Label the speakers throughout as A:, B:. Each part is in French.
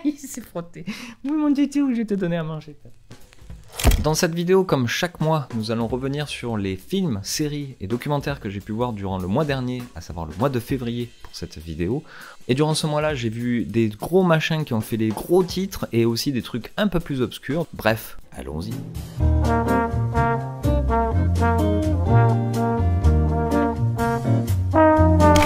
A: Il s'est frotté. Oui, mon Dieu, je vais te donner à manger. Dans cette vidéo, comme chaque mois, nous allons revenir sur les films, séries et documentaires que j'ai pu voir durant le mois dernier, à savoir le mois de février pour cette vidéo. Et durant ce mois-là, j'ai vu des gros machins qui ont fait des gros titres et aussi des trucs un peu plus obscurs. Bref, allons-y.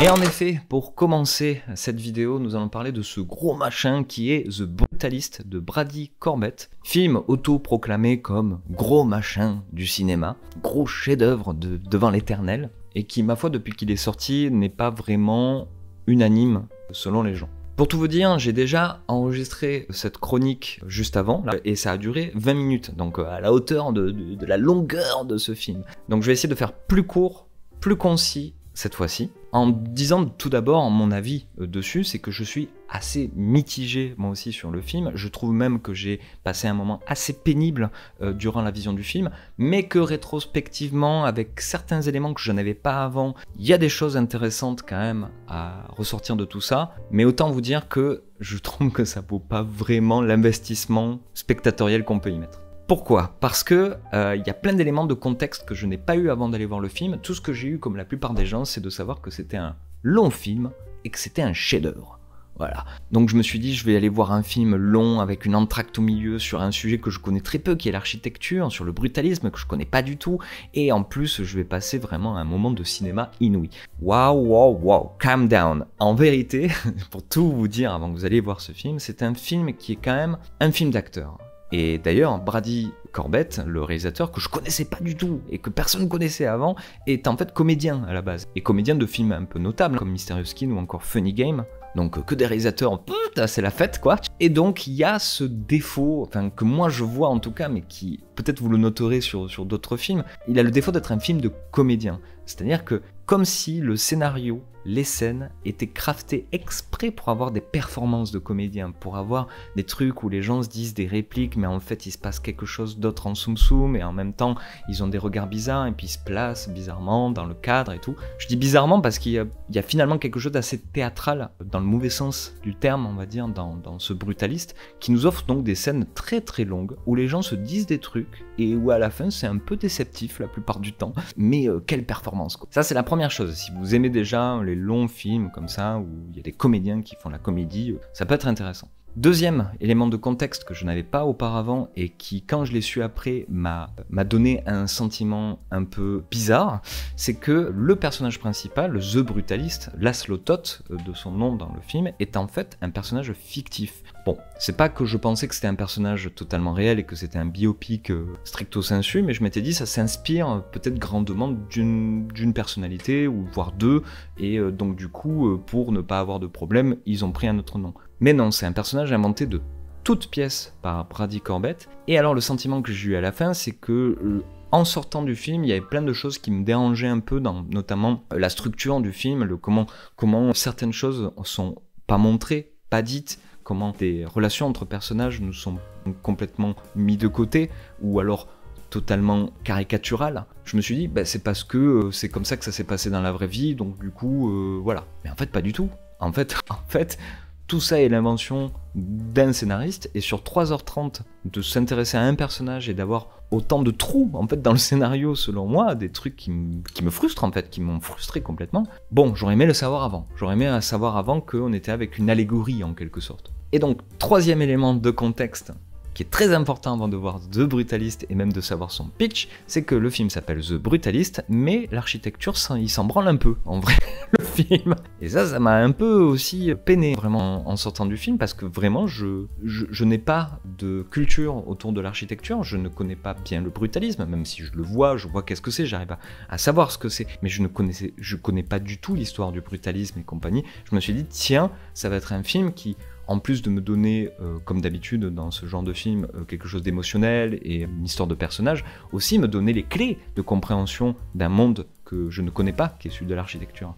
A: Et en effet, pour commencer cette vidéo, nous allons parler de ce gros machin qui est The Brutalist de Brady Corbet, film auto-proclamé comme gros machin du cinéma, gros chef-d'œuvre devant l'éternel, et qui, ma foi, depuis qu'il est sorti, n'est pas vraiment unanime selon les gens. Pour tout vous dire, j'ai déjà enregistré cette chronique juste avant, là, et ça a duré 20 minutes, donc à la hauteur de la longueur de ce film. Donc je vais essayer de faire plus court, plus concis, cette fois-ci, en disant tout d'abord mon avis dessus, c'est que je suis assez mitigé moi aussi sur le film. Je trouve même que j'ai passé un moment assez pénible durant la vision du film, mais que rétrospectivement, avec certains éléments que je n'avais pas avant, il y a des choses intéressantes quand même à ressortir de tout ça, mais autant vous dire que je trouve que ça vaut pas vraiment l'investissement spectatoriel qu'on peut y mettre. Pourquoi? Parce que y a plein d'éléments de contexte que je n'ai pas eu avant d'aller voir le film. Tout ce que j'ai eu, comme la plupart des gens, c'est de savoir que c'était un long film et que c'était un chef-d'œuvre. Voilà. Donc je me suis dit, je vais aller voir un film long avec une entracte au milieu sur un sujet que je connais très peu, qui est l'architecture, sur le brutalisme que je connais pas du tout, et en plus je vais passer vraiment un moment de cinéma inouï. Waouh, calm down. En vérité, pour tout vous dire avant que vous alliez voir ce film, c'est un film qui est quand même un film d'acteur. Et d'ailleurs, Brady Corbet, le réalisateur que je connaissais pas du tout et que personne ne connaissait avant, est en fait comédien à la base. Et comédien de films un peu notables comme Mysterious Skin ou encore Funny Game. Donc que des réalisateurs, c'est la fête quoi. Et donc il y a ce défaut, enfin que moi je vois en tout cas, mais qui peut-être vous le noterez sur d'autres films, il a le défaut d'être un film de comédien. C'est-à-dire que comme si le scénario, les scènes étaient craftées exprès pour avoir des performances de comédiens, pour avoir des trucs où les gens se disent des répliques, mais en fait il se passe quelque chose d'autre en soum-soum, et en même temps ils ont des regards bizarres, et puis ils se placent bizarrement dans le cadre et tout. Je dis bizarrement parce qu'il y a finalement quelque chose d'assez théâtral, dans le mauvais sens du terme on va dire, dans ce brutaliste, qui nous offre donc des scènes très très longues, où les gens se disent des trucs, et où à la fin c'est un peu déceptif la plupart du temps, mais quelle performance quoi. Ça c'est la première chose, si vous aimez déjà les longs films comme ça, où il y a des comédiens qui font la comédie, ça peut être intéressant. Deuxième élément de contexte que je n'avais pas auparavant et qui, quand je l'ai su après, m'a donné un sentiment un peu bizarre, c'est que le personnage principal, The Brutalist, Laszlo Toth, de son nom dans le film, est en fait un personnage fictif. Bon, c'est pas que je pensais que c'était un personnage totalement réel et que c'était un biopic stricto sensu, mais je m'étais dit ça s'inspire peut-être grandement d'une personnalité, ou voire deux, et donc du coup, pour ne pas avoir de problème, ils ont pris un autre nom. Mais non, c'est un personnage inventé de toutes pièces par Brady Corbet, et alors le sentiment que j'ai eu à la fin, c'est que en sortant du film, il y avait plein de choses qui me dérangeaient un peu, notamment la structure du film, comment certaines choses sont pas montrées, pas dites, comment des relations entre personnages nous sont complètement mis de côté, ou alors totalement caricaturales. Je me suis dit, bah, c'est parce que c'est comme ça que ça s'est passé dans la vraie vie, donc du coup, voilà. Mais en fait, pas du tout. En fait, tout ça est l'invention d'un scénariste, et sur 3h30 de s'intéresser à un personnage et d'avoir autant de trous en fait dans le scénario, selon moi, des trucs qui me frustrent en fait, qui m'ont frustré complètement. Bon, j'aurais aimé le savoir avant. J'aurais aimé savoir avant qu'on était avec une allégorie en quelque sorte. Et donc, troisième élément de contexte qui est très important avant de voir The Brutalist et même de savoir son pitch, c'est que le film s'appelle The Brutalist, mais l'architecture, il s'en branle un peu, en vrai, le film. Et ça m'a un peu aussi peiné, vraiment, en sortant du film, parce que vraiment, je n'ai pas de culture autour de l'architecture, je ne connais pas bien le brutalisme, même si je vois qu'est-ce que c'est, j'arrive à savoir ce que c'est, mais je connais pas du tout l'histoire du brutalisme et compagnie. Je me suis dit, tiens, ça va être un film qui, en plus de me donner, comme d'habitude dans ce genre de film, quelque chose d'émotionnel et une histoire de personnage, aussi me donner les clés de compréhension d'un monde que je ne connais pas, qui est celui de l'architecture.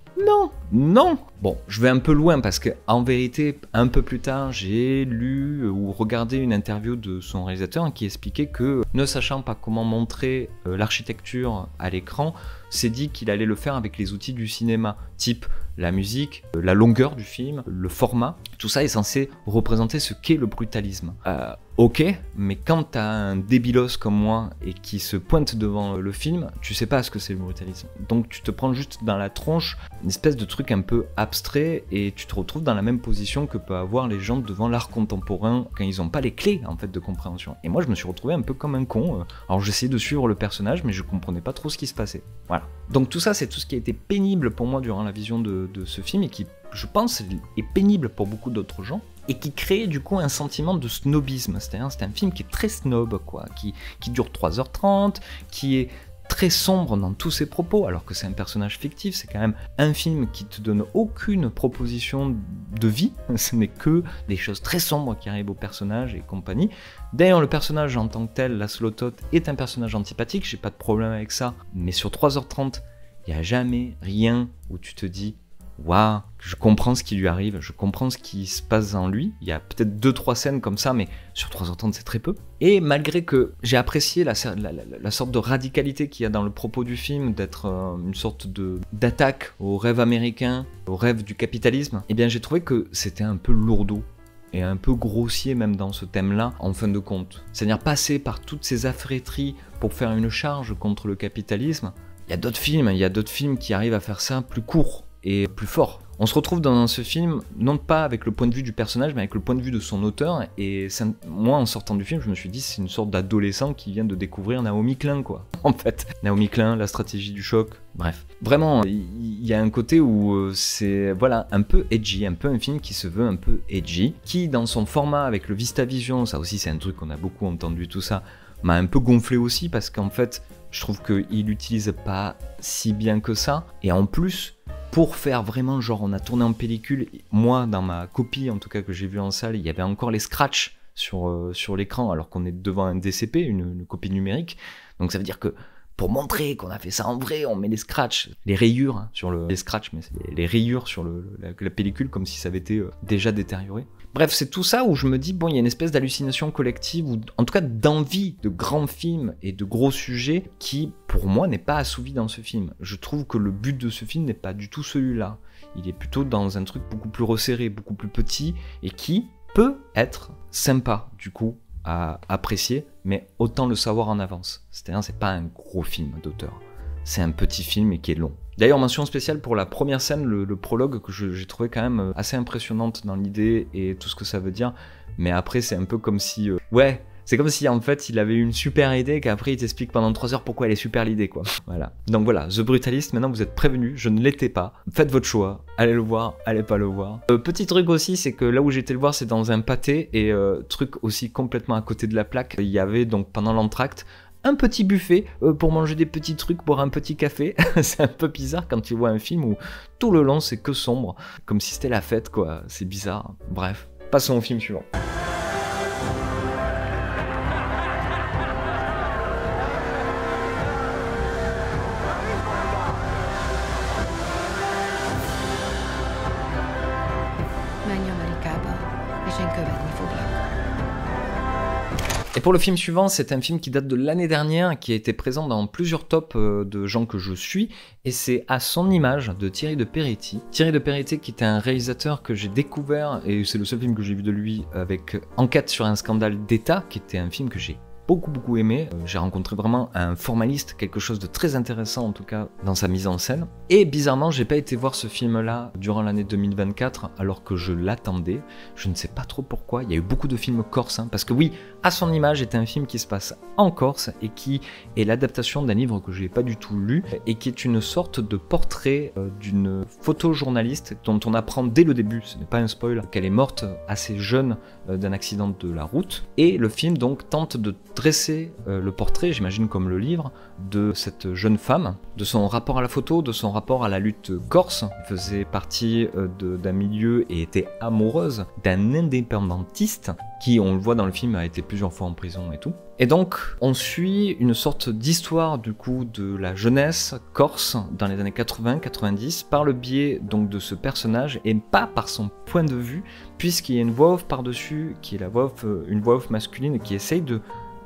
A: Non, Bon, je vais un peu loin parce que en vérité, un peu plus tard, j'ai lu ou regardé une interview de son réalisateur qui expliquait que, ne sachant pas comment montrer l'architecture à l'écran, s'est dit qu'il allait le faire avec les outils du cinéma, type la musique, la longueur du film, le format. Tout ça est censé représenter ce qu'est le brutalisme. Ok, mais quand t'as un débilos comme moi et qui se pointe devant le film, tu sais pas ce que c'est le brutalisme. Donc tu te prends juste dans la tronche une espèce de truc un peu abstrait et tu te retrouves dans la même position que peuvent avoir les gens devant l'art contemporain quand ils ont pas les clés en fait de compréhension. Et moi je me suis retrouvé un peu comme un con. Alors j'essayais de suivre le personnage mais je comprenais pas trop ce qui se passait. Voilà. Donc tout ça c'est tout ce qui a été pénible pour moi durant la vision de ce film et qui je pense est pénible pour beaucoup d'autres gens et qui crée du coup un sentiment de snobisme. C'est-à-dire c'est un film qui est très snob quoi, qui dure 3h30, qui est très sombre dans tous ses propos, alors que c'est un personnage fictif, c'est quand même un film qui te donne aucune proposition de vie, ce n'est que des choses très sombres qui arrivent au personnage et compagnie. D'ailleurs, le personnage en tant que tel, Laszlo Toth, est un personnage antipathique, j'ai pas de problème avec ça, mais sur 3h30, il n'y a jamais rien où tu te dis waouh, je comprends ce qui lui arrive, je comprends ce qui se passe en lui. Il y a peut-être 2-3 scènes comme ça, mais sur 3h30 c'est très peu. Et malgré que j'ai apprécié la sorte de radicalité qu'il y a dans le propos du film, d'être une sorte d'attaque au rêve américain, au rêve du capitalisme, eh bien j'ai trouvé que c'était un peu lourdeau et un peu grossier même dans ce thème-là, en fin de compte. C'est-à-dire passer par toutes ces affaîtries pour faire une charge contre le capitalisme. Il y a d'autres films qui arrivent à faire ça plus court et plus fort. On se retrouve dans ce film, non pas avec le point de vue du personnage, mais avec le point de vue de son auteur, et moi en sortant du film, je me suis dit c'est une sorte d'adolescent qui vient de découvrir Naomi Klein quoi, en fait. Naomi Klein, la stratégie du choc, bref. Vraiment, il y a un côté où c'est, voilà, un peu edgy, un peu un film qui se veut un peu edgy, qui dans son format avec le VistaVision, ça aussi c'est un truc qu'on a beaucoup entendu tout ça, m'a un peu gonflé aussi, parce qu'en fait, je trouve qu'il l'utilise pas si bien que ça, et en plus, pour faire vraiment genre on a tourné en pellicule, moi dans ma copie en tout cas que j'ai vue en salle, il y avait encore les scratchs sur l'écran alors qu'on est devant un DCP, une copie numérique, donc ça veut dire que pour montrer qu'on a fait ça en vrai, on met les scratchs, les rayures hein, sur les scratchs, mais c'est les rayures sur la pellicule comme si ça avait été déjà détérioré. Bref, c'est tout ça où je me dis, bon, il y a une espèce d'hallucination collective, ou en tout cas d'envie de grands films et de gros sujets qui, pour moi, n'est pas assouvi dans ce film. Je trouve que le but de ce film n'est pas du tout celui-là. Il est plutôt dans un truc beaucoup plus resserré, beaucoup plus petit, et qui peut être sympa, du coup, à apprécier, mais autant le savoir en avance. C'est-à-dire, c'est pas un gros film d'auteur. C'est un petit film et qui est long. D'ailleurs, mention spéciale pour la première scène, le prologue, que j'ai trouvé quand même assez impressionnante dans l'idée et tout ce que ça veut dire. Mais après, c'est un peu comme si... ouais, c'est comme si en fait, il avait une super idée qu'après, il t'explique pendant 3 heures pourquoi elle est super l'idée, quoi. Voilà. Donc voilà, The Brutalist, maintenant vous êtes prévenus, je ne l'étais pas. Faites votre choix, allez le voir, allez pas le voir. Petit truc aussi, c'est que là où j'ai été le voir, c'est dans un pâté, et truc aussi complètement à côté de la plaque, il y avait donc pendant l'entracte, un petit buffet pour manger des petits trucs, boire un petit café. C'est un peu bizarre quand tu vois un film où tout le long c'est que sombre, comme si c'était la fête quoi, c'est bizarre. Bref, passons au film suivant. Et pour le film suivant, c'est un film qui date de l'année dernière, qui a été présent dans plusieurs tops de gens que je suis, et c'est À son image de Thierry de Peretti. Thierry de Peretti qui était un réalisateur que j'ai découvert, et c'est le seul film que j'ai vu de lui, avec Enquête sur un scandale d'État, qui était un film que j'ai beaucoup aimé. J'ai rencontré vraiment un formaliste, quelque chose de très intéressant en tout cas dans sa mise en scène. Et bizarrement, j'ai pas été voir ce film-là durant l'année 2024 alors que je l'attendais. Je ne sais pas trop pourquoi. Il y a eu beaucoup de films corses, hein, parce que oui, À son image est un film qui se passe en Corse et qui est l'adaptation d'un livre que je n'ai pas du tout lu et qui est une sorte de portrait d'une photojournaliste dont on apprend dès le début, ce n'est pas un spoil, qu'elle est morte assez jeune d'un accident de la route. Et le film donc tente de dresser le portrait, j'imagine comme le livre, de cette jeune femme, de son rapport à la photo, de son rapport à la lutte corse. Elle faisait partie d'un milieu et était amoureuse d'un indépendantiste qui, on le voit dans le film, a été plusieurs fois en prison et tout. Et donc, on suit une sorte d'histoire du coup de la jeunesse corse dans les années 80-90 par le biais donc de ce personnage et pas par son point de vue, puisqu'il y a une voix off par-dessus qui est une voix off masculine qui essaye de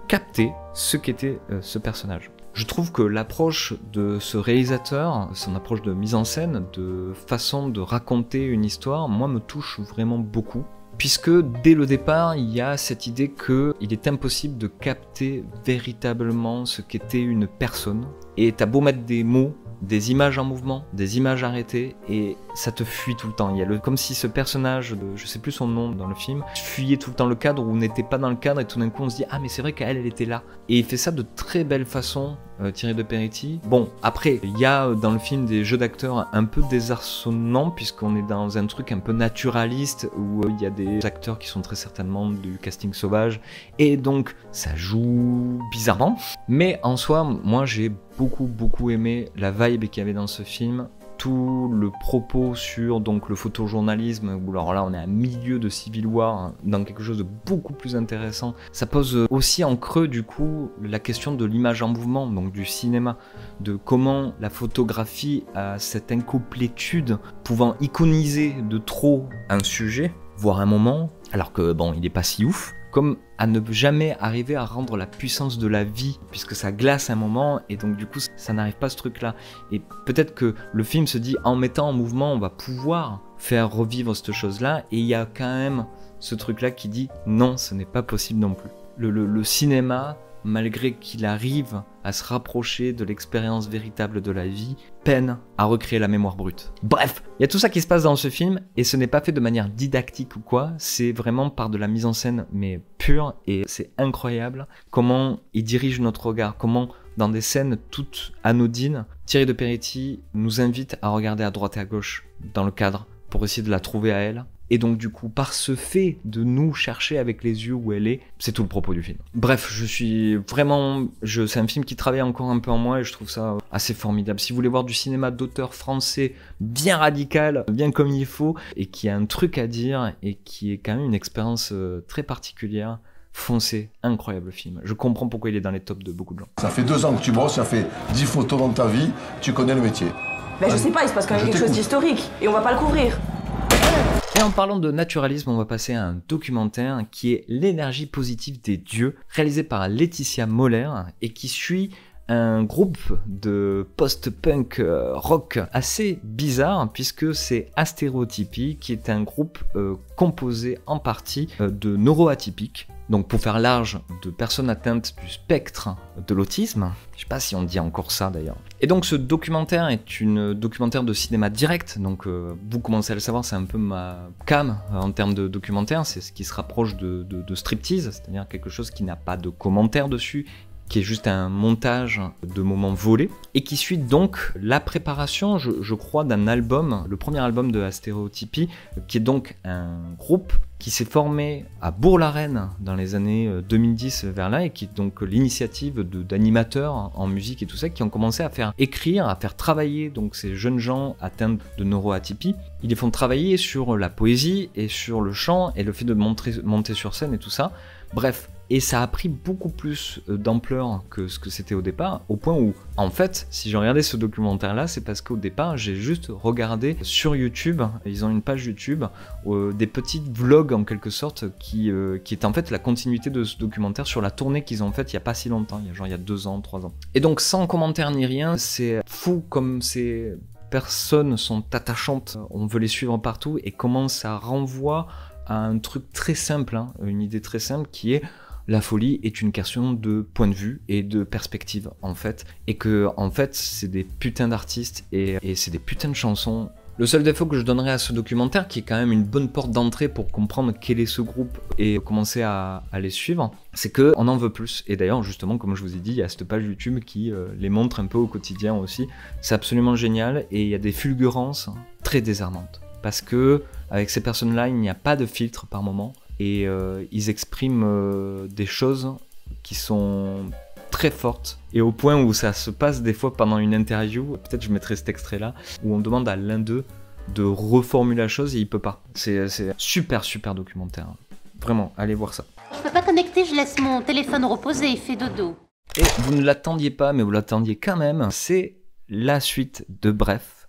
A: capter ce qu'était ce personnage. Je trouve que l'approche de ce réalisateur, son approche de mise en scène, de façon de raconter une histoire, moi me touche vraiment beaucoup. Puisque dès le départ, il y a cette idée qu'il est impossible de capter véritablement ce qu'était une personne. Et t'as beau mettre des mots, des images en mouvement, des images arrêtées, et ça te fuit tout le temps. Il y a comme si ce personnage, je sais plus son nom dans le film, fuyait tout le temps le cadre ou n'était pas dans le cadre, et tout d'un coup on se dit « Ah mais c'est vrai qu'elle, elle était là ». Et il fait ça de très belle façon, Thierry de Peretti. Bon, après, il y a dans le film des jeux d'acteurs un peu désarçonnants, puisqu'on est dans un truc un peu naturaliste, où il y a des acteurs qui sont très certainement du casting sauvage, et donc ça joue bizarrement. Mais en soi, moi j'ai beaucoup aimé la vibe qu'il y avait dans ce film, tout le propos sur donc le photojournalisme, où alors là on est à milieu de Civil War, hein, dans quelque chose de beaucoup plus intéressant. Ça pose aussi en creux du coup la question de l'image en mouvement, donc du cinéma, de comment la photographie a cette incomplétude pouvant iconiser de trop un sujet, voire un moment, alors que bon, il est pas si ouf, comme à ne jamais arriver à rendre la puissance de la vie, puisque ça glace un moment, et donc du coup ça n'arrive pas ce truc-là. Et peut-être que le film se dit, en mettant en mouvement, on va pouvoir faire revivre cette chose-là, et il y a quand même ce truc-là qui dit, non, ce n'est pas possible non plus. Le cinéma, malgré qu'il arrive à se rapprocher de l'expérience véritable de la vie, peine à recréer la mémoire brute. Bref, il y a tout ça qui se passe dans ce film, et ce n'est pas fait de manière didactique ou quoi, c'est vraiment par de la mise en scène, mais pure, et c'est incroyable comment il dirige notre regard, comment dans des scènes toutes anodines, Thierry de Peretti nous invite à regarder à droite et à gauche dans le cadre, pour essayer de la trouver à elle. Et donc du coup, par ce fait de nous chercher avec les yeux où elle est, c'est tout le propos du film. Bref, c'est un film qui travaille encore un peu en moi et je trouve ça assez formidable. Si vous voulez voir du cinéma d'auteur français bien radical, bien comme il faut, et qui a un truc à dire, et qui est quand même une expérience très particulière, foncez, incroyable film. Je comprends pourquoi il est dans les tops de beaucoup de gens.
B: Ça fait 2 ans que tu bosses, ça fait 10 photos dans ta vie, tu connais le métier.
C: Ben je sais pas, il se passe quand même quelque chose d'historique, et on va pas le couvrir.
A: Et en parlant de naturalisme, on va passer à un documentaire qui est L'énergie positive des dieux, réalisé par Laetitia Moller et qui suit un groupe de post-punk rock assez bizarre puisque c'est Astéréotypie qui est un groupe composé en partie de neuroatypiques. Donc pour faire large, de personnes atteintes du spectre de l'autisme. Je sais pas si on dit encore ça d'ailleurs. Et donc ce documentaire est un documentaire de cinéma direct. Donc vous commencez à le savoir, c'est un peu ma cam en termes de documentaire. C'est ce qui se rapproche de striptease, c'est-à-dire quelque chose qui n'a pas de commentaire dessus, qui est juste un montage de moments volés, et qui suit donc la préparation, je crois, d'un album, le premier album de Astéréotypie, qui est donc un groupe qui s'est formé à Bourg-la-Reine dans les années 2010 vers là, et qui est donc l'initiative d'animateurs en musique et tout ça, qui ont commencé à faire écrire, à faire travailler donc ces jeunes gens atteints de neuroatypie. Ils les font travailler sur la poésie et sur le chant et le fait de monter sur scène et tout ça. Bref, et ça a pris beaucoup plus d'ampleur que ce que c'était au départ, au point où, en fait, si j'ai regardé ce documentaire-là, c'est parce qu'au départ, j'ai juste regardé sur YouTube, ils ont une page YouTube, des petits vlogs en quelque sorte, qui est en fait la continuité de ce documentaire sur la tournée qu'ils ont faite il n'y a pas si longtemps, il y a 2 ans, 3 ans. Et donc, sans commentaire ni rien, c'est fou comme ces personnes sont attachantes, on veut les suivre partout, et comment ça renvoie à un truc très simple, hein, une idée très simple qui est la folie est une question de point de vue et de perspective en fait, et que en fait c'est des putains d'artistes et c'est des putains de chansons. Le seul défaut que je donnerais à ce documentaire, qui est quand même une bonne porte d'entrée pour comprendre quel est ce groupe et commencer à les suivre, c'est qu'on en veut plus. Et d'ailleurs justement, comme je vous ai dit, il y a cette page YouTube qui les montre un peu au quotidien aussi. C'est absolument génial et il y a des fulgurances très désarmantes. Parce que avec ces personnes-là, il n'y a pas de filtre par moment et ils expriment des choses qui sont très fortes, et au point où ça se passe des fois pendant une interview, peut-être je mettrai cet extrait-là, où on demande à l'un d'eux de reformuler la chose et il peut pas. C'est super documentaire. Vraiment, allez voir ça.
D: Je peux pas connecter, je laisse mon téléphone reposer, il fait dodo.
A: Et vous ne l'attendiez pas, mais vous l'attendiez quand même, c'est la suite de Bref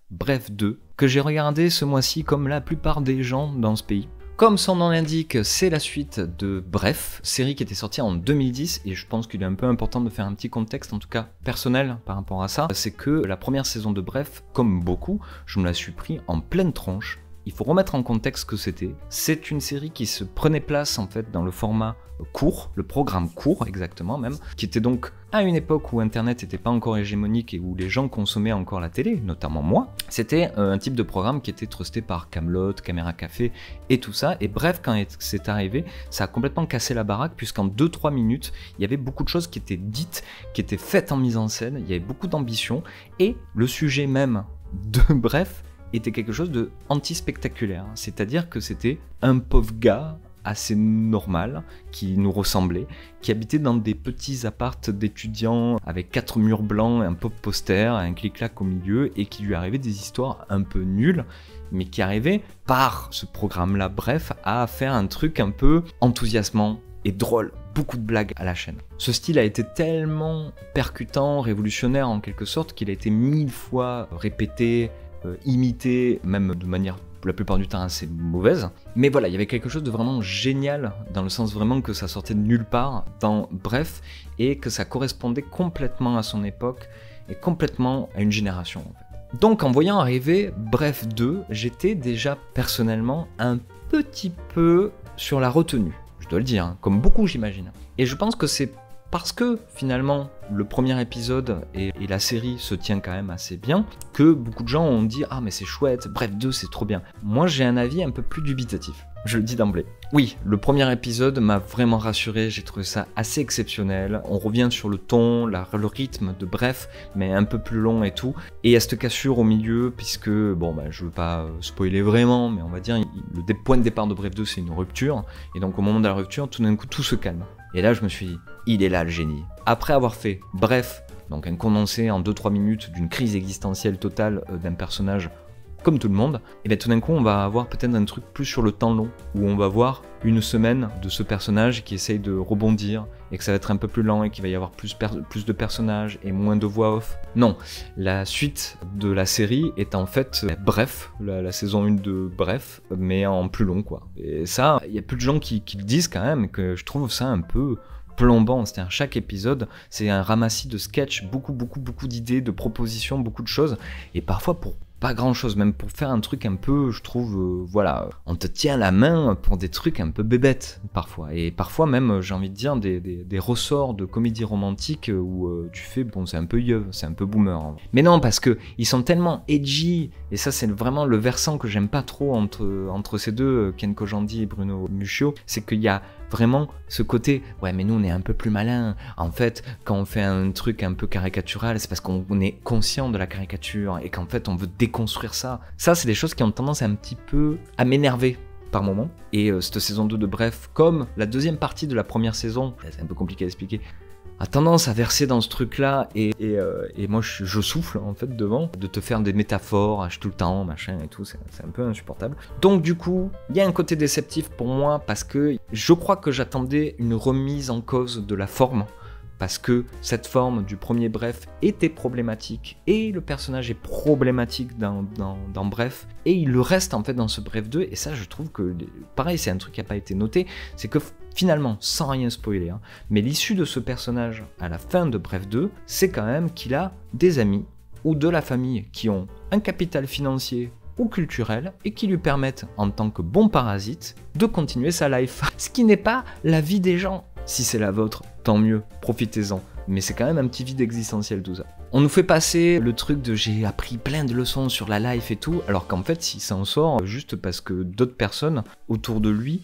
A: 2, que j'ai regardé ce mois-ci comme la plupart des gens dans ce pays. Comme son nom l'indique, c'est la suite de Bref, série qui était sortie en 2010, et je pense qu'il est un peu important de faire un petit contexte, en tout cas personnel par rapport à ça. C'est que la première saison de Bref, comme beaucoup, je me la suis pris en pleine tronche. Il faut remettre en contexte ce que c'était. C'est une série qui se prenait place en fait dans le format court, le programme court exactement même, qui était donc à une époque où Internet n'était pas encore hégémonique et où les gens consommaient encore la télé, notamment moi. C'était un type de programme qui était trusté par Kaamelott, Caméra Café et tout ça. Et bref, quand c'est arrivé, ça a complètement cassé la baraque puisqu'en 2-3 minutes, il y avait beaucoup de choses qui étaient dites, qui étaient faites en mise en scène, il y avait beaucoup d'ambition et le sujet même de Bref était quelque chose de anti-spectaculaire, c'est-à-dire que c'était un pauvre gars assez normal, qui nous ressemblait, qui habitait dans des petits appartes d'étudiants avec 4 murs blancs, un pauvre poster, un clic-clac au milieu, et qui lui arrivait des histoires un peu nulles, mais qui arrivait par ce programme-là, Bref, à faire un truc un peu enthousiasmant et drôle, beaucoup de blagues à la chaîne. Ce style a été tellement percutant, révolutionnaire en quelque sorte, qu'il a été 1000 fois répété, imité, même de manière la plupart du temps assez mauvaise. Mais voilà, il y avait quelque chose de vraiment génial, dans le sens vraiment que ça sortait de nulle part dans Bref, et que ça correspondait complètement à son époque, et complètement à une génération en fait. Donc en voyant arriver Bref 2, j'étais déjà personnellement un petit peu sur la retenue, je dois le dire, hein, comme beaucoup j'imagine. Et je pense que c'est parce que finalement le premier épisode et la série se tient quand même assez bien, que beaucoup de gens ont dit « Ah mais c'est chouette, Bref 2 c'est trop bien ». Moi j'ai un avis un peu plus dubitatif, je le dis d'emblée. Oui, le premier épisode m'a vraiment rassuré, j'ai trouvé ça assez exceptionnel. On revient sur le ton, le rythme de Bref, mais un peu plus long et tout. Et il y a cette cassure au milieu, puisque, bon bah je veux pas spoiler vraiment, mais on va dire, le point de départ de Bref 2 c'est une rupture, et donc au moment de la rupture, tout d'un coup tout se calme. Et là, je me suis dit, il est là le génie. Après avoir fait Bref, donc un condensé en 2-3 minutes d'une crise existentielle totale d'un personnage comme tout le monde, et bien tout d'un coup, on va avoir peut-être un truc plus sur le temps long, où on va voir une semaine de ce personnage qui essaye de rebondir, et que ça va être un peu plus lent, et qu'il va y avoir plus de personnages, et moins de voix off. Non, la suite de la série est en fait Bref, la saison 1 de Bref, mais en plus long quoi. Et ça, il y a plus de gens qui le disent quand même, que je trouve ça un peu plombant, c'est-à-dire chaque épisode, c'est un ramassis de sketchs, beaucoup d'idées, de propositions, beaucoup de choses, et parfois pour pas grand chose, même pour faire un truc un peu, je trouve, voilà, on te tient la main pour des trucs un peu bébêtes parfois, et parfois même, j'ai envie de dire, des ressorts de comédie romantique où tu fais, bon, c'est un peu yeux, c'est un peu boomer. Hein. Mais non, parce que ils sont tellement edgy, et ça c'est vraiment le versant que j'aime pas trop entre ces deux, Ken Kojandi et Bruno Muccio, c'est qu'il y a vraiment ce côté, ouais mais nous on est un peu plus malin, en fait quand on fait un truc un peu caricatural c'est parce qu'on est conscient de la caricature et qu'en fait on veut déconstruire ça. Ça c'est des choses qui ont tendance un petit peu à m'énerver par moment, et cette saison 2 de Bref, comme la deuxième partie de la première saison, c'est un peu compliqué à expliquer, a tendance à verser dans ce truc-là, et moi je souffle en fait devant, de te faire des métaphores tout le temps, machin et tout, c'est un peu insupportable. Donc du coup, il y a un côté déceptif pour moi, parce que je crois que j'attendais une remise en cause de la forme, parce que cette forme du premier Bref était problématique, et le personnage est problématique dans Bref, et il le reste en fait dans ce Bref 2, et ça je trouve que, pareil, c'est un truc qui n'a pas été noté, c'est que finalement, sans rien spoiler, hein, mais l'issue de ce personnage à la fin de Bref 2, c'est quand même qu'il a des amis ou de la famille qui ont un capital financier ou culturel et qui lui permettent, en tant que bon parasite, de continuer sa life. Ce qui n'est pas la vie des gens. Si c'est la vôtre, tant mieux, profitez-en. Mais c'est quand même un petit vide existentiel tout ça. On nous fait passer le truc de j'ai appris plein de leçons sur la life et tout, alors qu'en fait il s'en sort juste parce que d'autres personnes autour de lui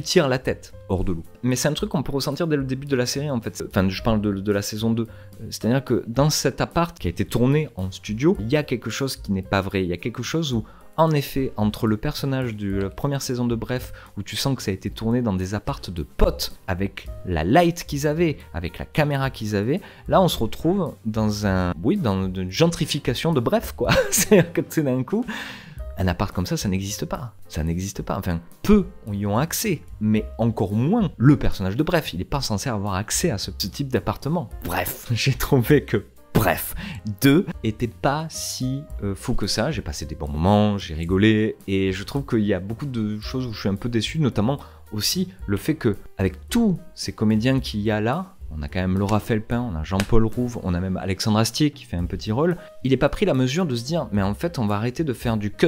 A: tirent la tête hors de l'eau. Mais c'est un truc qu'on peut ressentir dès le début de la série en fait. Enfin je parle de la saison 2. C'est-à-dire que dans cet appart qui a été tourné en studio, il y a quelque chose qui n'est pas vrai. Il y a quelque chose où En effet, entre le personnage de la première saison de Bref, où tu sens que ça a été tourné dans des appartes de potes, avec la light qu'ils avaient, avec la caméra qu'ils avaient, là on se retrouve dans dans une gentrification de Bref, quoi. C'est-à-dire que c'est d'un coup, un appart comme ça n'existe pas. Ça n'existe pas. Enfin, peu y ont accès, mais encore moins le personnage de Bref. Il n'est pas censé avoir accès à ce type d'appartement. Bref, j'ai trouvé que Bref 2 était pas si fou que ça. J'ai passé des bons moments, j'ai rigolé, et je trouve qu'il y a beaucoup de choses où je suis un peu déçu, notamment aussi le fait que, avec tous ces comédiens qu'il y a là, on a quand même Laura Felpin, on a Jean-Paul Rouve, on a même Alexandre Astier qui fait un petit rôle. Il n'est pas pris la mesure de se dire, mais en fait, on va arrêter de faire du cut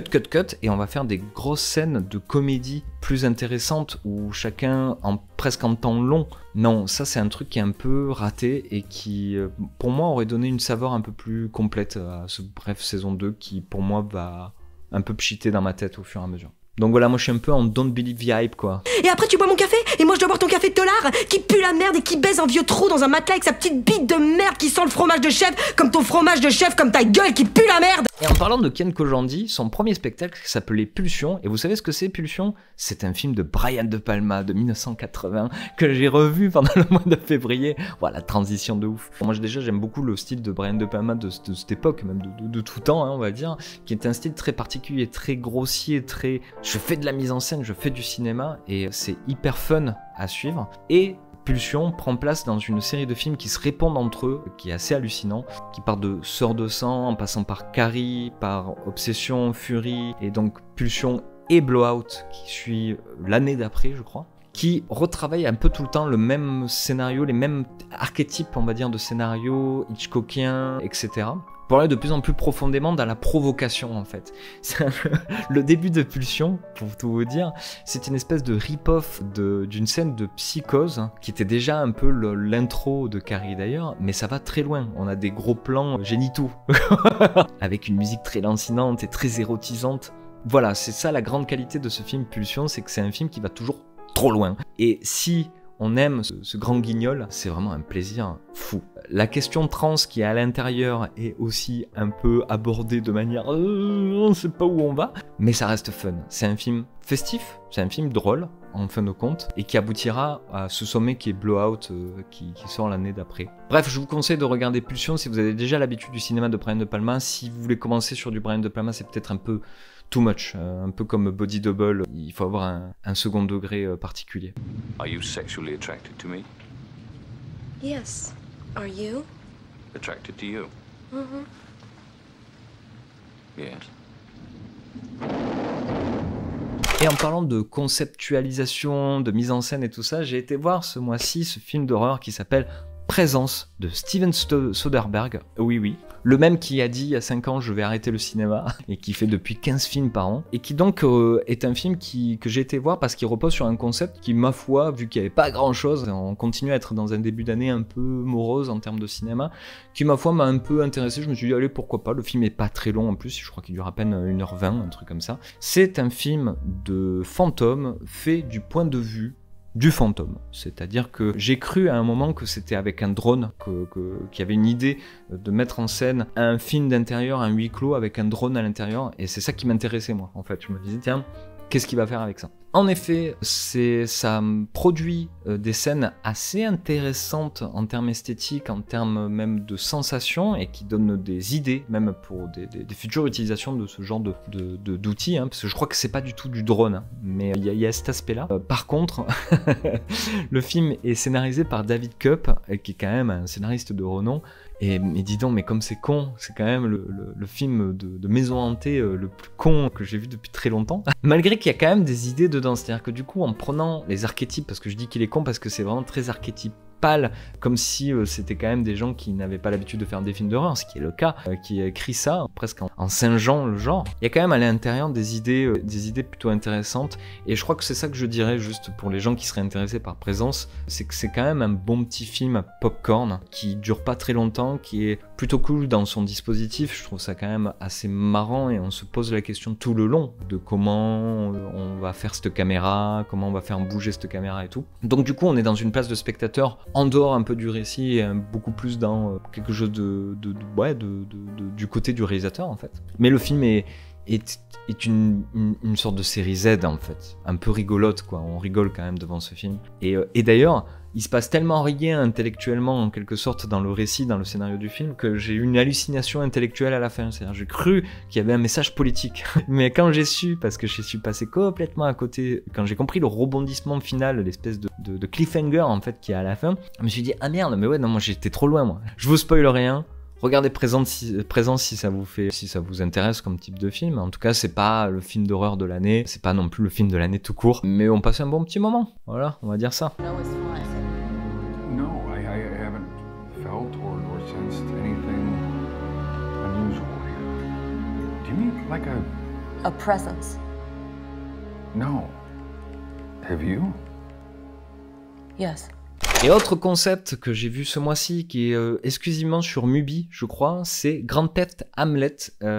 A: et on va faire des grosses scènes de comédie plus intéressantes où chacun presque en temps long. Non, ça c'est un truc qui est un peu raté et qui, pour moi, aurait donné une saveur un peu plus complète à ce Bref saison 2 qui, pour moi, va un peu pchiter dans ma tête au fur et à mesure. Donc voilà, moi je suis un peu en don't believe the hype, quoi.
E: Et après tu bois mon café, et moi je dois boire ton café de tolard qui pue la merde et qui baise un vieux trou dans un matelas avec sa petite bite de merde qui sent le fromage de chef, comme ton fromage de chef, comme ta gueule qui pue la merde.
A: Et en parlant de Ken Kojandi, son premier spectacle s'appelait Pulsion, et vous savez ce que c'est Pulsion? C'est un film de Brian De Palma de 1980 que j'ai revu pendant le mois de février. Voilà, transition de ouf. Moi déjà j'aime beaucoup le style de Brian De Palma de cette époque, même de tout temps, hein, on va dire, qui est un style très particulier, très grossier, très... Je fais de la mise en scène, je fais du cinéma, et c'est hyper fun à suivre. Et Pulsion prend place dans une série de films qui se répondent entre eux, qui est assez hallucinant, qui part de Sœurs de sang, en passant par Carrie, par Obsession, Fury, et donc Pulsion et Blowout, qui suit l'année d'après, je crois, qui retravaille un peu tout le temps le même scénario, les mêmes archétypes, on va dire, de scénario, Hitchcockien, etc. Pour aller de plus en plus profondément dans la provocation, en fait. Le début de Pulsion, pour tout vous dire, c'est une espèce de rip-off d'une scène de Psychose, qui était déjà un peu l'intro de Carrie d'ailleurs, mais ça va très loin. On a des gros plans génitaux, avec une musique très lancinante et très érotisante. Voilà, c'est ça la grande qualité de ce film Pulsion, c'est que c'est un film qui va toujours trop loin. Et si on aime ce grand guignol, c'est vraiment un plaisir fou. La question trans qui est à l'intérieur est aussi un peu abordée de manière on ne sait pas où on va, mais ça reste fun. C'est un film festif, c'est un film drôle en fin de compte, et qui aboutira à ce sommet qui est Blowout, qui sort l'année d'après. Bref, je vous conseille de regarder Pulsion si vous avez déjà l'habitude du cinéma de Brian De Palma. Si vous voulez commencer sur du Brian De Palma, c'est peut-être un peu too much, un peu comme Body Double, il faut avoir un second degré particulier.
F: Are you sexually attracted to me?
G: Yes. Are you?
F: Attracted to you?
G: Mm-hmm.
F: Yes.
A: Et en parlant de conceptualisation, de mise en scène et tout ça, j'ai été voir ce mois-ci ce film d'horreur qui s'appelle Présence de Steven Soderbergh, oui, le même qui a dit il y a 5 ans je vais arrêter le cinéma et qui fait depuis 15 films par an, et qui donc est un film que j'ai été voir parce qu'il repose sur un concept qui, ma foi, vu qu'il n'y avait pas grand chose, on continue à être dans un début d'année un peu morose en termes de cinéma, qui ma foi m'a un peu intéressé. Je me suis dit allez, pourquoi pas, le film est pas très long en plus, je crois qu'il dure à peine 1h20, un truc comme ça. C'est un film de fantôme fait du point de vue du fantôme, c'est-à-dire que j'ai cru à un moment que c'était avec un drone, qu'il y avait une idée de mettre en scène un film d'intérieur, un huis clos avec un drone à l'intérieur, et c'est ça qui m'intéressait moi en fait. Je me disais tiens, qu'est-ce qu'il va faire avec ça? En effet, ça produit des scènes assez intéressantes en termes esthétiques, en termes même de sensations, et qui donnent des idées même pour des futures utilisations de ce genre d'outils, hein, parce que je crois que c'est pas du tout du drone, hein, mais il y a cet aspect-là. Par contre, le film est scénarisé par David Koepp, qui est quand même un scénariste de renom. Et dis donc, mais comme c'est con, c'est quand même le film de maison hantée le plus con que j'ai vu depuis très longtemps. Malgré qu'il y a quand même des idées dedans, c'est-à-dire que du coup, en prenant les archétypes, parce que je dis qu'il est con parce que c'est vraiment très archétypal, comme si c'était quand même des gens qui n'avaient pas l'habitude de faire des films d'horreur, ce qui est le cas, qui a écrit ça, presque en singeant le genre. Il y a quand même à l'intérieur des idées plutôt intéressantes, et je crois que c'est ça que je dirais juste pour les gens qui seraient intéressés par Présence, c'est que c'est quand même un bon petit film à popcorn, qui dure pas très longtemps, qui est plutôt cool dans son dispositif. Je trouve ça quand même assez marrant, et on se pose la question tout le long de comment on va faire cette caméra, comment on va faire bouger cette caméra et tout. Donc du coup on est dans une place de spectateur en dehors un peu du récit, et beaucoup plus dans quelque chose du côté du réalisateur en fait. Mais le film est est une sorte de série Z en fait, un peu rigolote quoi, on rigole quand même devant ce film. Et d'ailleurs, il se passe tellement rien intellectuellement en quelque sorte dans le récit, dans le scénario du film, que j'ai eu une hallucination intellectuelle à la fin. C'est-à-dire j'ai cru qu'il y avait un message politique. Mais quand j'ai su, parce que je suis passé complètement à côté, quand j'ai compris le rebondissement final, l'espèce de cliffhanger en fait qu'il y a à la fin, je me suis dit ah merde, mais ouais non moi j'étais trop loin moi. Je vous spoil rien. Regardez Présence si ça vous intéresse comme type de film. En tout cas, c'est pas le film d'horreur de l'année, c'est pas non plus le film de l'année tout court, mais on passe un bon petit moment. Voilà, on va dire ça.
H: No, I haven't felt or sensed anything unusual here. Do you mean like
C: A presence.
H: No. Have you?
C: Yes.
A: Et autre concept que j'ai vu ce mois-ci, qui est exclusivement sur Mubi, je crois, c'est Grand Theft Hamlet,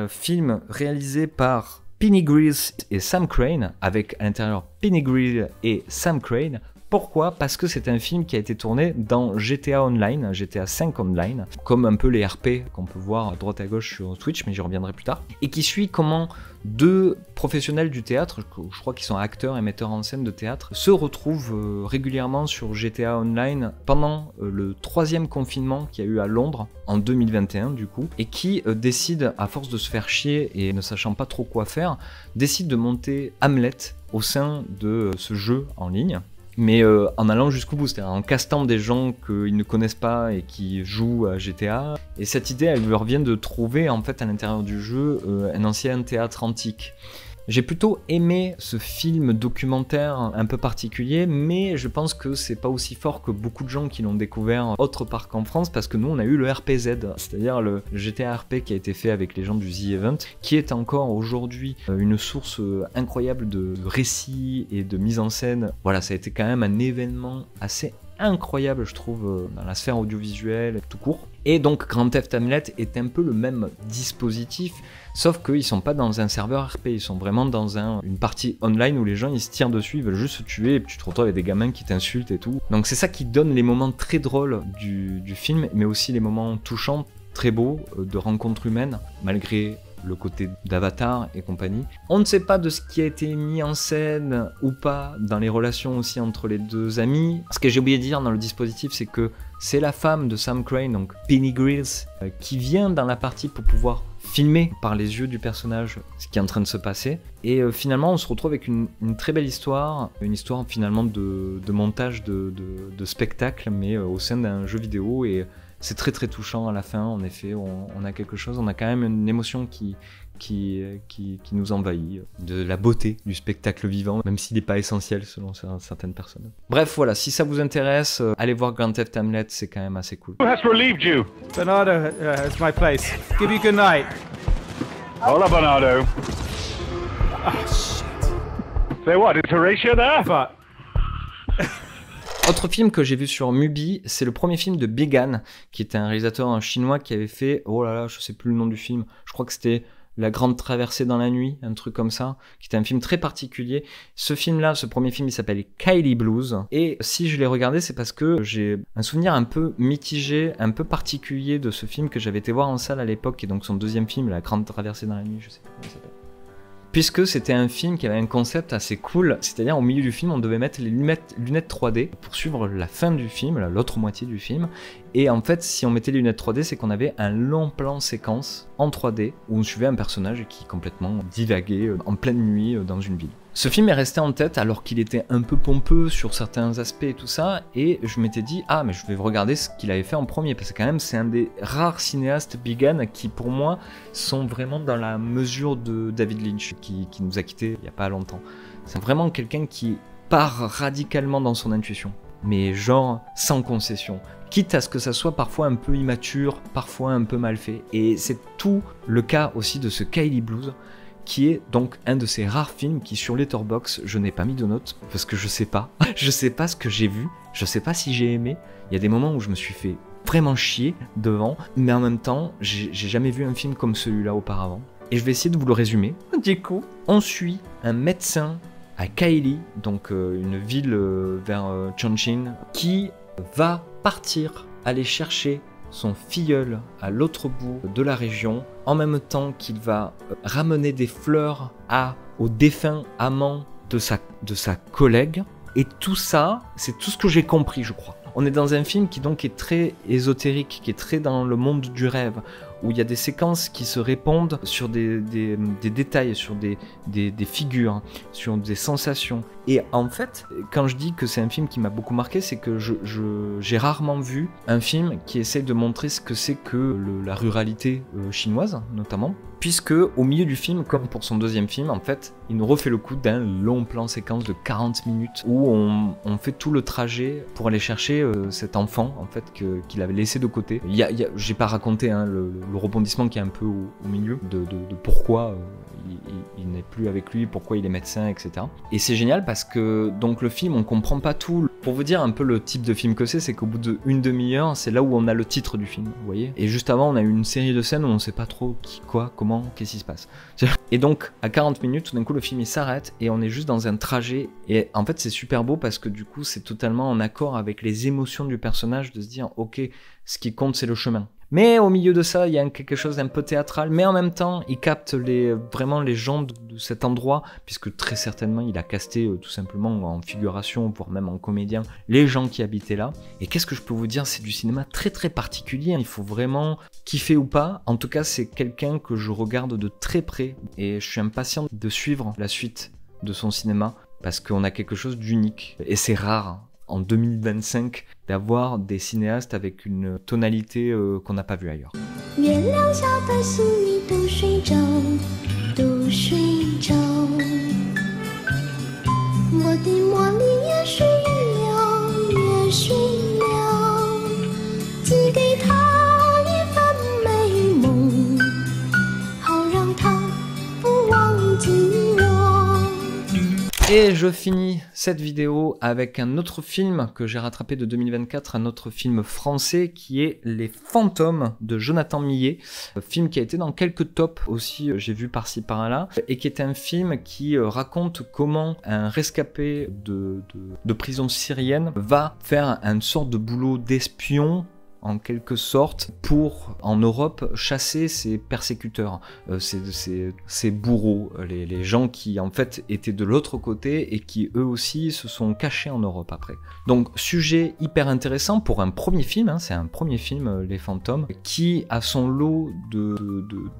A: film réalisé par Penny Grills et Sam Crane, avec à l'intérieur Penny Grills et Sam Crane. Pourquoi? Parce que c'est un film qui a été tourné dans GTA Online, GTA 5 Online, comme un peu les RP qu'on peut voir à droite à gauche sur Twitch, mais j'y reviendrai plus tard, et qui suit comment deux professionnels du théâtre, je crois qu'ils sont acteurs et metteurs en scène de théâtre, se retrouvent régulièrement sur GTA Online pendant le 3e confinement qu'il y a eu à Londres en 2021 du coup, et qui décident, à force de se faire chier et ne sachant pas trop quoi faire, décident de monter Hamlet au sein de ce jeu en ligne. Mais en allant jusqu'au bout, c'est-à-dire en castant des gens qu'ils ne connaissent pas et qui jouent à GTA. Et cette idée, elle leur vient de trouver en fait à l'intérieur du jeu un ancien théâtre antique. J'ai plutôt aimé ce film documentaire un peu particulier, mais je pense que c'est pas aussi fort que beaucoup de gens qui l'ont découvert autre part qu'en France, parce que nous on a eu le RPZ, c'est-à-dire le GTA RP qui a été fait avec les gens du The Event, qui est encore aujourd'hui une source incroyable de récits et de mise en scène. Voilà, ça a été quand même un événement assez incroyable je trouve dans la sphère audiovisuelle tout court. Et donc Grand Theft Hamlet est un peu le même dispositif, sauf qu'ils sont pas dans un serveur RP, ils sont vraiment dans une partie online où les gens ils se tirent dessus, ils veulent juste se tuer et puis tu te retrouves avec des gamins qui t'insultent et tout. Donc c'est ça qui donne les moments très drôles du film, mais aussi les moments touchants, très beaux, de rencontres humaines, malgré le côté d'Avatar et compagnie. On ne sait pas de ce qui a été mis en scène ou pas dans les relations aussi entre les deux amis. Ce que j'ai oublié de dire dans le dispositif, c'est que c'est la femme de Sam Crane, donc Penny Grills, qui vient dans la partie pour pouvoir filmer par les yeux du personnage ce qui est en train de se passer. Et finalement, on se retrouve avec une très belle histoire, une histoire finalement de montage de spectacle, mais au sein d'un jeu vidéo. Et c'est très très touchant à la fin, en effet, on a quelque chose, on a quand même une émotion qui nous envahit, de la beauté du spectacle vivant, même s'il n'est pas essentiel selon certaines personnes. Bref, voilà, si ça vous intéresse, allez voir Grand Theft Hamlet, c'est quand même assez cool.
I: Who has relieved you?
J: Bernardo has my place. Give you good night.
I: Hola, Bernardo.
J: Oh, shit.
I: Say what, is Horatio there?
J: Fuck.
A: Autre film que j'ai vu sur Mubi, c'est le premier film de Began, qui est un réalisateur chinois qui avait fait, oh là là, je sais plus le nom du film, je crois que c'était La Grande Traversée dans la Nuit, un truc comme ça, qui était un film très particulier. Ce film-là, ce premier film, il s'appelle Kylie Blues, et si je l'ai regardé, c'est parce que j'ai un souvenir un peu mitigé, un peu particulier de ce film que j'avais été voir en salle à l'époque, et donc son deuxième film, La Grande Traversée dans la Nuit, je sais plus comment il s'appelle. Puisque c'était un film qui avait un concept assez cool, c'est-à-dire au milieu du film on devait mettre les lunettes 3D pour suivre la fin du film, l'autre moitié du film, et en fait si on mettait les lunettes 3D c'est qu'on avait un long plan séquence en 3D où on suivait un personnage qui complètement divaguait en pleine nuit dans une ville. Ce film est resté en tête alors qu'il était un peu pompeux sur certains aspects et tout ça, et je m'étais dit ah mais je vais regarder ce qu'il avait fait en premier, parce que quand même c'est un des rares cinéastes Began qui pour moi sont vraiment dans la mesure de David Lynch qui nous a quittés il y a pas longtemps. C'est vraiment quelqu'un qui part radicalement dans son intuition, mais genre sans concession, quitte à ce que ça soit parfois un peu immature, parfois un peu mal fait, et c'est tout le cas aussi de ce Kylie Blues, qui est donc un de ces rares films qui sur Letterboxd, je n'ai pas mis de notes parce que je sais pas ce que j'ai vu, je sais pas si j'ai aimé. Il y a des moments où je me suis fait vraiment chier devant, mais en même temps j'ai jamais vu un film comme celui-là auparavant, et je vais essayer de vous le résumer. Du coup, on suit un médecin à Kaili, donc une ville vers Chongqing, qui va partir aller chercher son filleul à l'autre bout de la région, en même temps qu'il va ramener des fleurs au défunt amant de sa collègue. Et tout ça, c'est tout ce que j'ai compris, je crois. On est dans un film qui donc est très ésotérique, qui est très dans le monde du rêve, où il y a des séquences qui se répondent sur des détails, sur des figures, sur des sensations. Et en fait, quand je dis que c'est un film qui m'a beaucoup marqué, c'est que j'ai rarement vu un film qui essaie de montrer ce que c'est que la ruralité chinoise, notamment. Puisque au milieu du film, comme pour son deuxième film, en fait, il nous refait le coup d'un long plan séquence de 40 minutes où on fait tout le trajet pour aller chercher cet enfant en fait qu'il avait laissé de côté. J'ai pas raconté le rebondissement qui est un peu au milieu de pourquoi il n'est plus avec lui, pourquoi il est médecin, etc. Et c'est génial parce que donc le film, on comprend pas tout. Pour vous dire un peu le type de film que c'est qu'au bout d'une demi-heure, c'est là où on a le titre du film, vous voyez. Et juste avant, on a eu une série de scènes où on sait pas trop qui, quoi, comment, qu'est-ce qui se passe. Et donc, à 40 minutes, tout d'un coup, le film il s'arrête et on est juste dans un trajet. Et en fait, c'est super beau parce que du coup, c'est totalement en accord avec les émotions du personnage de se dire, ok, ce qui compte, c'est le chemin. Mais au milieu de ça, il y a quelque chose d'un peu théâtral, mais en même temps, il capte vraiment les gens de cet endroit, puisque très certainement, il a casté tout simplement en figuration, voire même en comédien, les gens qui habitaient là. Et qu'est-ce que je peux vous dire, c'est du cinéma très très particulier, il faut vraiment kiffer ou pas. En tout cas, c'est quelqu'un que je regarde de très près, et je suis impatient de suivre la suite de son cinéma, parce qu'on a quelque chose d'unique, et c'est rare en 2025 d'avoir des cinéastes avec une tonalité qu'on n'a pas vue ailleurs. Et je finis cette vidéo avec un autre film que j'ai rattrapé de 2024, un autre film français qui est Les Fantômes de Jonathan Millet, film qui a été dans quelques tops aussi, j'ai vu par-ci par-là, et qui est un film qui raconte comment un rescapé de prison syrienne va faire une sorte de boulot d'espion en quelque sorte, pour, en Europe, chasser ses persécuteurs, ses bourreaux, les gens qui, en fait, étaient de l'autre côté et qui, eux aussi, se sont cachés en Europe après. Donc, sujet hyper intéressant pour un premier film, hein, c'est un premier film, Les Fantômes, qui a son lot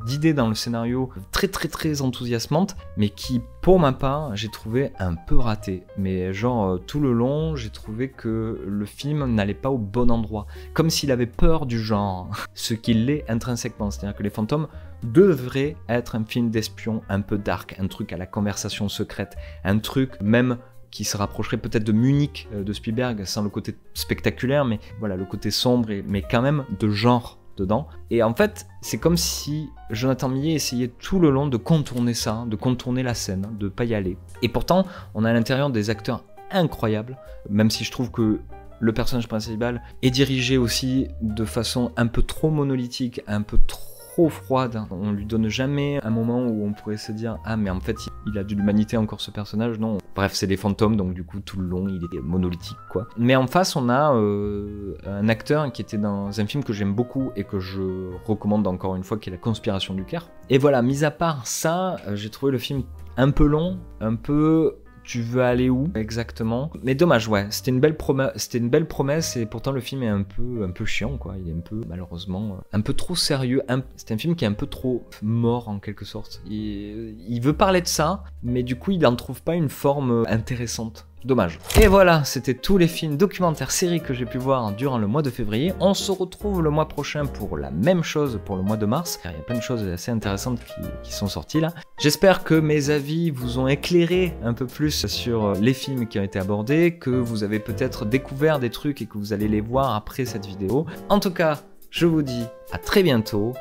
A: d'idées dans le scénario très très très enthousiasmantes, mais qui, pour ma part, j'ai trouvé un peu raté. Mais genre, tout le long, j'ai trouvé que le film n'allait pas au bon endroit. Comme s'il avait peur du genre, ce qu'il est intrinsèquement. C'est-à-dire que Les Fantômes devrait être un film d'espion un peu dark, un truc à la conversation secrète, un truc même qui se rapprocherait peut-être de Munich de Spielberg, sans le côté spectaculaire, mais voilà, le côté sombre, mais quand même de genre dedans. Et en fait, c'est comme si Jonathan Millet essayait tout le long de contourner ça, de contourner la scène, de pas y aller. Et pourtant, on a à l'intérieur des acteurs incroyables, même si je trouve que le personnage principal est dirigé aussi de façon un peu trop monolithique, un peu trop froide. On lui donne jamais un moment où on pourrait se dire « Ah, mais en fait, il a de l'humanité encore ce personnage ». Non. Bref, c'est des fantômes, donc du coup, tout le long, il est monolithique, quoi. Mais en face, on a un acteur qui était dans un film que j'aime beaucoup et que je recommande encore une fois, qui est La Conspiration du Caire. Et voilà, mis à part ça, j'ai trouvé le film un peu long, un peu... Tu veux aller où exactement? Mais dommage, ouais, c'était une belle promesse et pourtant le film est un peu chiant, quoi. Il est un peu, malheureusement, un peu trop sérieux. C'est un film qui est un peu trop mort en quelque sorte. Il veut parler de ça, mais du coup il n'en trouve pas une forme intéressante. Dommage. Et voilà, c'était tous les films documentaires séries que j'ai pu voir durant le mois de février. On se retrouve le mois prochain pour la même chose pour le mois de mars, car il y a plein de choses assez intéressantes qui sont sorties là. J'espère que mes avis vous ont éclairé un peu plus sur les films qui ont été abordés, que vous avez peut-être découvert des trucs et que vous allez les voir après cette vidéo. En tout cas, je vous dis à très bientôt.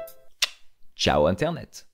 A: Ciao Internet!